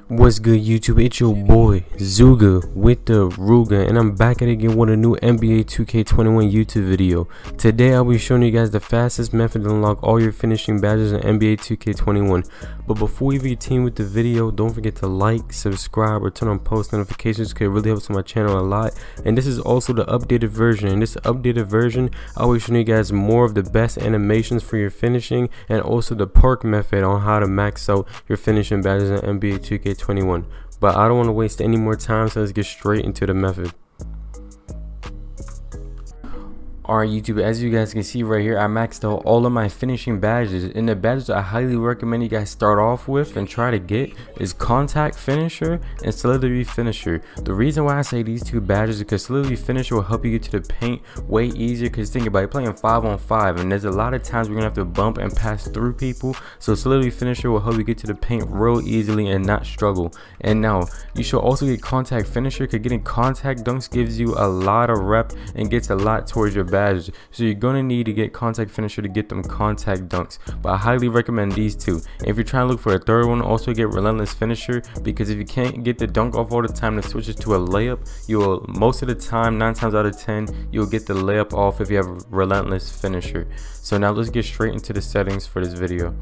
What's good, YouTube? It's your boy Zuga with the Ruga, and I'm back at it again with a new NBA 2K21 YouTube video. Today I'll be showing you guys the fastest method to unlock all your finishing badges in NBA 2K21. But before we even continue with the video, don't forget to like, subscribe, or turn on post notifications because it really helps my channel a lot. And this is also the updated version. In this updated version, I'll be showing you guys more of the best animations for your finishing and also the perk method on how to max out your finishing badges in NBA 2K21. But I don't want to waste any more time, so let's get straight into the method. Alright YouTube, as you guys can see right here, I maxed out all of my finishing badges, and the badges I highly recommend you guys start off with and try to get is Contact Finisher and Solidity Finisher. The reason why I say these two badges is because Solidity Finisher will help you get to the paint way easier, because think about it, playing 5-on-5 and there's a lot of times we're gonna have to bump and pass through people, so Solidity Finisher will help you get to the paint real easily and not struggle. And now you should also get Contact Finisher, because getting contact dunks gives you a lot of rep and gets a lot towards your badges. So you're gonna need to get Contact Finisher to get them contact dunks, but I highly recommend these two. And if you're trying to look for a third one, also get Relentless Finisher, because if you can't get the dunk off all the time, to switch it to a layup, you will most of the time, 9 times out of 10, you'll get the layup off if you have a Relentless Finisher. So now let's get straight into the settings for this video.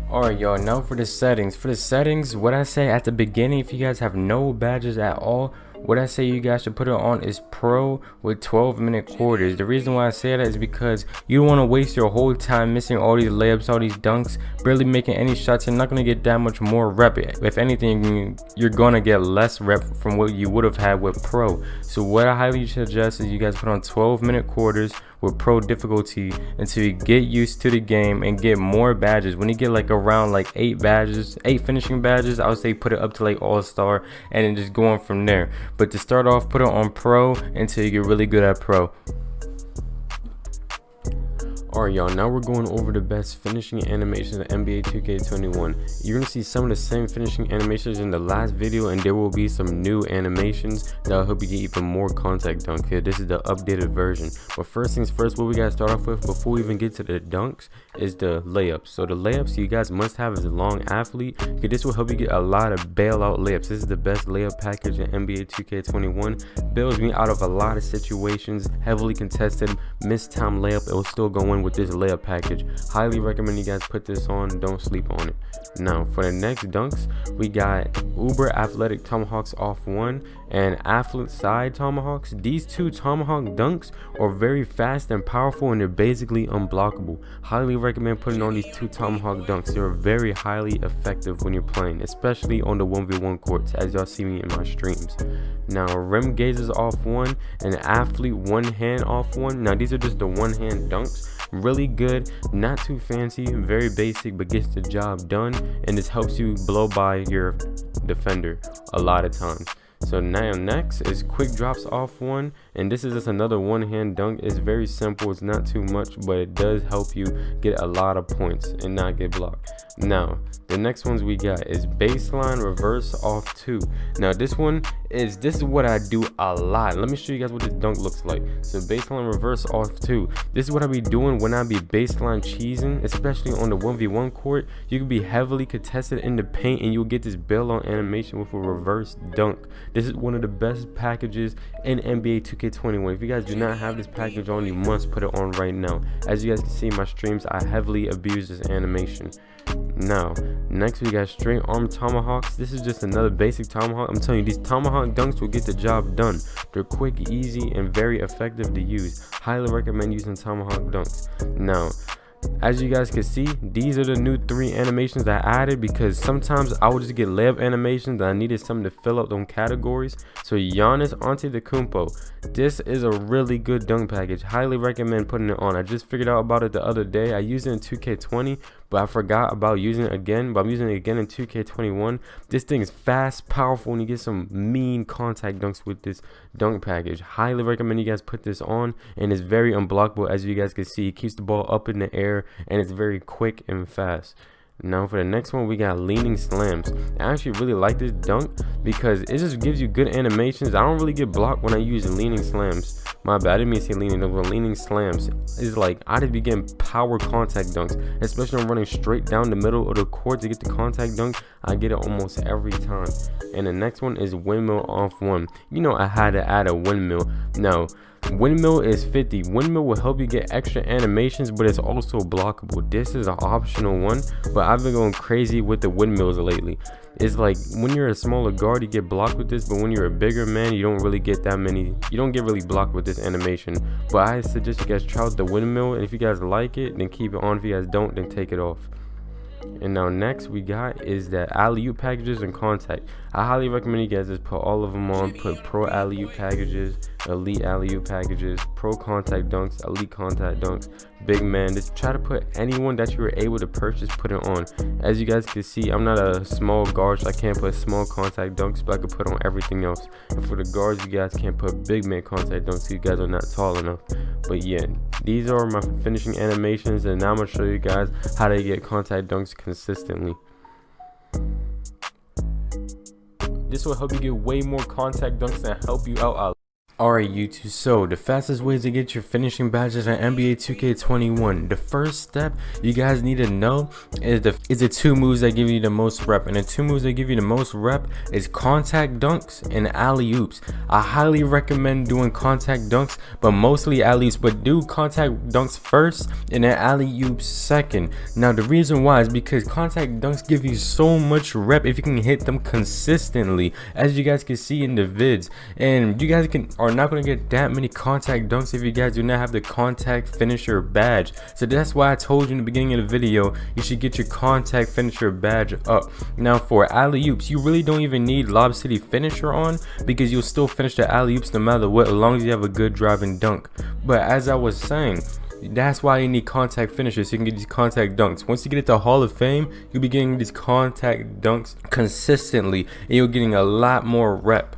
Alright y'all, now for the settings, what I say at the beginning, if you guys have no badges at all, what I say you guys should put it on is Pro with 12-minute quarters. The reason why I say that is because you don't want to waste your whole time missing all these layups, all these dunks, barely making any shots. You're not going to get that much more rep. If anything, you're going to get less rep from what you would have had with Pro. So what I highly suggest is you guys put on 12-minute quarters with Pro difficulty until you get used to the game and get more badges. When you get like around like 8 finishing badges, I would say put it up to like All-Star and then just go on from there. But to start off, put it on Pro until you get really good at Pro. Alright y'all, now we're going over the best finishing animations in NBA 2K21. You're going to see some of the same finishing animations in the last video, and there will be some new animations that will help you get even more contact dunks. Here, this is the updated version. But first things first, what we got to start off with before we even get to the dunks is the layups. So the layups you guys must have is a long athlete, because this will help you get a lot of bailout layups. This is the best layup package in NBA 2K21. Bails me out of a lot of situations, heavily contested, missed time layup. It will still go in with this layup package. Highly recommend you guys put this on. Don't sleep on it. Now for the next dunks, we got Uber Athletic Tomahawks off 1 and Athlete Side Tomahawks. These two tomahawk dunks are very fast and powerful, and they're basically unblockable. Highly recommend putting on these two tomahawk dunks. They're very highly effective when you're playing, especially on the 1v1 courts, as y'all see me in my streams. Now rim gazes off 1 and Athlete one hand off 1. Now these are just the one hand dunks. Really good, not too fancy, very basic, but gets the job done, and this helps you blow by your defender a lot of times. So now next is quick drops off 1, and this is just another one hand dunk. It's very simple, it's not too much, but it does help you get a lot of points and not get blocked. Now the next ones we got is baseline reverse off 2. Now this is what I do a lot. Let me show you guys what this dunk looks like. So baseline reverse off 2, this is what I be doing when I be baseline cheesing, especially on the 1v1 court. You can be heavily contested in the paint and you'll get this bailout animation with a reverse dunk. This is one of the best packages in NBA 2K21. If you guys do not have this package on, you must put it on right now. As you guys can see in my streams, I heavily abuse this animation. Now next we got straight arm tomahawks. This is just another basic tomahawk. I'm telling you, these tomahawk dunks will get the job done. They're quick, easy, and very effective to use. Highly recommend using tomahawk dunks. Now as you guys can see, these are the new 3 animations that I added, because sometimes I would just get layup animations and I needed something to fill up them categories. So Giannis Antetokounmpo, this is a really good dunk package. Highly recommend putting it on. I just figured out about it the other day. I used it in 2K20, but I forgot about using it again, but I'm using it again in 2K21. This thing is fast, powerful, and you get some mean contact dunks with this dunk package. Highly recommend you guys put this on, and it's very unblockable. As you guys can see, it keeps the ball up in the air, and it's very quick and fast. Now for the next one, we got leaning slams. I actually really like this dunk because it just gives you good animations. I don't really get blocked when I use leaning slams, My bad, I didn't mean to say leaning dunks, but leaning slams. Is like, I just be getting power contact dunks, especially when I'm running straight down the middle of the court to get the contact dunk. I get it almost every time. And the next one is windmill off one. You know, I had to add a windmill. Now, windmill is 50. Windmill will help you get extra animations, but it's also blockable. This is an optional one, but I've been going crazy with the windmills lately. It's like when you're a smaller guard, you get blocked with this, but when you're a bigger man, you don't really get that many. You don't get really blocked with this animation. But I suggest you guys try out the windmill, and if you guys like it, then keep it on. If you guys don't, then take it off. And now next we got is that alley-oop packages and contact. I highly recommend you guys just put all of them on. Put pro alley-oop packages, elite alley-oop packages, pro contact dunks, elite contact dunks, big man. Just try to put anyone that you were able to purchase, put it on. As you guys can see, I'm not a small guard, so I can't put small contact dunks, but I can put on everything else. And for the guards, you guys can't put big man contact dunks, so you guys are not tall enough. But yeah, these are my finishing animations, and now I'm gonna show you guys how to get contact dunks consistently. This will help you get way more contact dunks and help you out a lot. Alright YouTube, so the fastest way to get your finishing badges in NBA 2K21. The first step you guys need to know is the two moves that give you the most rep. And the two moves that give you the most rep is contact dunks and alley-oops. I highly recommend doing contact dunks, but mostly alley-oops. But do contact dunks first and then alley-oops second. Now the reason why is because contact dunks give you so much rep if you can hit them consistently, as you guys can see in the vids. And you guys are not going to get that many contact dunks if you guys do not have the contact finisher badge. So that's why I told you in the beginning of the video, you should get your contact finisher badge up. Now for alley-oops, you really don't even need Lob City finisher on, because you'll still finish the alley-oops no matter what, as long as you have a good driving dunk. But as I was saying, that's why you need contact finishers, so you can get these contact dunks. Once you get it to Hall of Fame, you'll be getting these contact dunks consistently, and you're getting a lot more rep.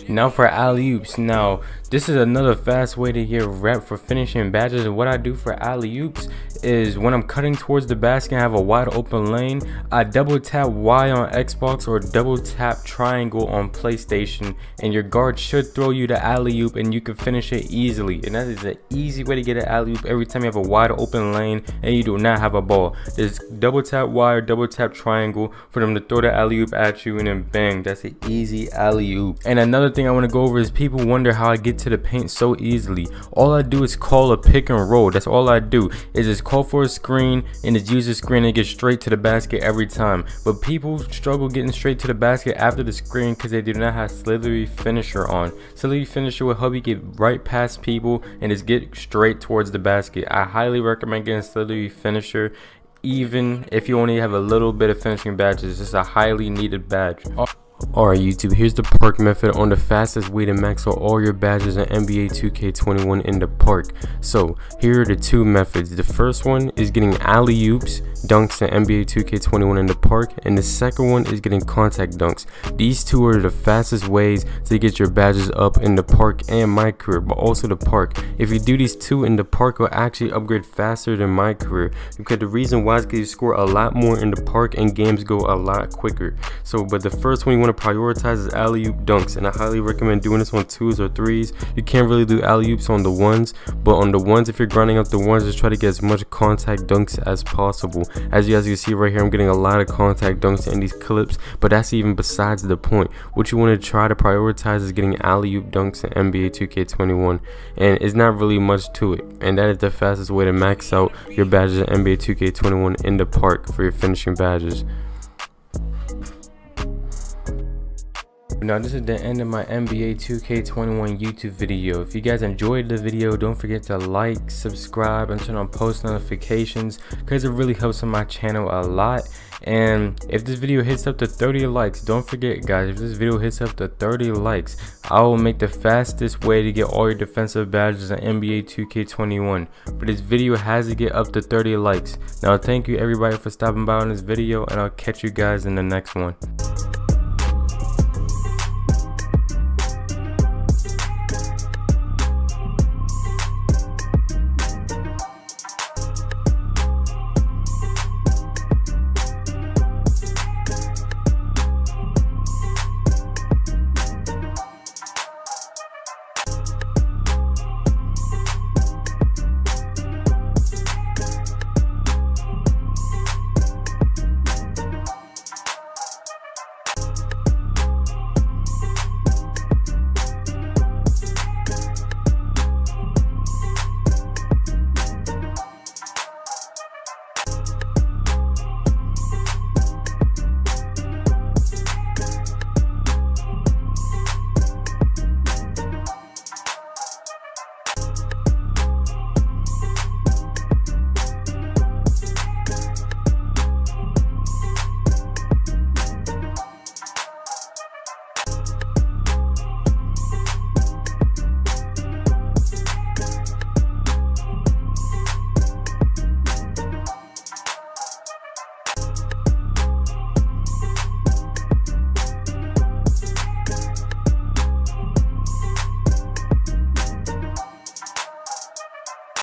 Now for alley-oops. Now this is another fast way to get rep for finishing badges. And what I do for alley-oops is when I'm cutting towards the basket and have a wide open lane, I double tap Y on Xbox or double tap triangle on PlayStation, and your guard should throw you the alley-oop and you can finish it easily. And that is an easy way to get an alley-oop every time you have a wide open lane and you do not have a ball. Just double tap Y or double tap triangle for them to throw the alley-oop at you, and then bang, that's an easy alley-oop. And another thing I want to go over is people wonder how I get to the paint so easily. All I do is call a pick and roll. That's all I do, is just call for a screen and just use the screen and get straight to the basket every time. But people struggle getting straight to the basket after the screen because they do not have Slithery finisher on. Slithery finisher will help you get right past people and just get straight towards the basket. I highly recommend getting Slithery finisher, even if you only have a little bit of finishing badges. It's a highly needed badge. Alright YouTube, here's the park method on the fastest way to max out all your badges in NBA 2K21 in the park. So here are the two methods. The first one is getting alley-oops dunks in NBA 2K21 in the park, and the second one is getting contact dunks. These two are the fastest ways to get your badges up in the park and my career, but also the park. If you do these two in the park, you'll actually upgrade faster than my career, because the reason why is because you score a lot more in the park and games go a lot quicker. So but the first one you want to prioritize is alley-oop dunks, and I highly recommend doing this on 2s or 3s. You can't really do alley-oops on the 1s, but on the 1s, if you're grinding up the 1s, just try to get as much contact dunks as possible. As you guys can see right here, I'm getting a lot of contact dunks in these clips, but that's even besides the point. What you want to try to prioritize is getting alley-oop dunks in NBA 2K21, and it's not really much to it, and that is the fastest way to max out your badges in NBA 2K21 in the park for your finishing badges. Now this is the end of my NBA 2K21 YouTube video. If you guys enjoyed the video, don't forget to like, subscribe, and turn on post notifications, because it really helps on my channel a lot. And if this video hits up to 30 likes, don't forget guys, if this video hits up to 30 likes, I will make the fastest way to get all your defensive badges in NBA 2K21. But this video has to get up to 30 likes. Now thank you everybody for stopping by on this video, and I'll catch you guys in the next one.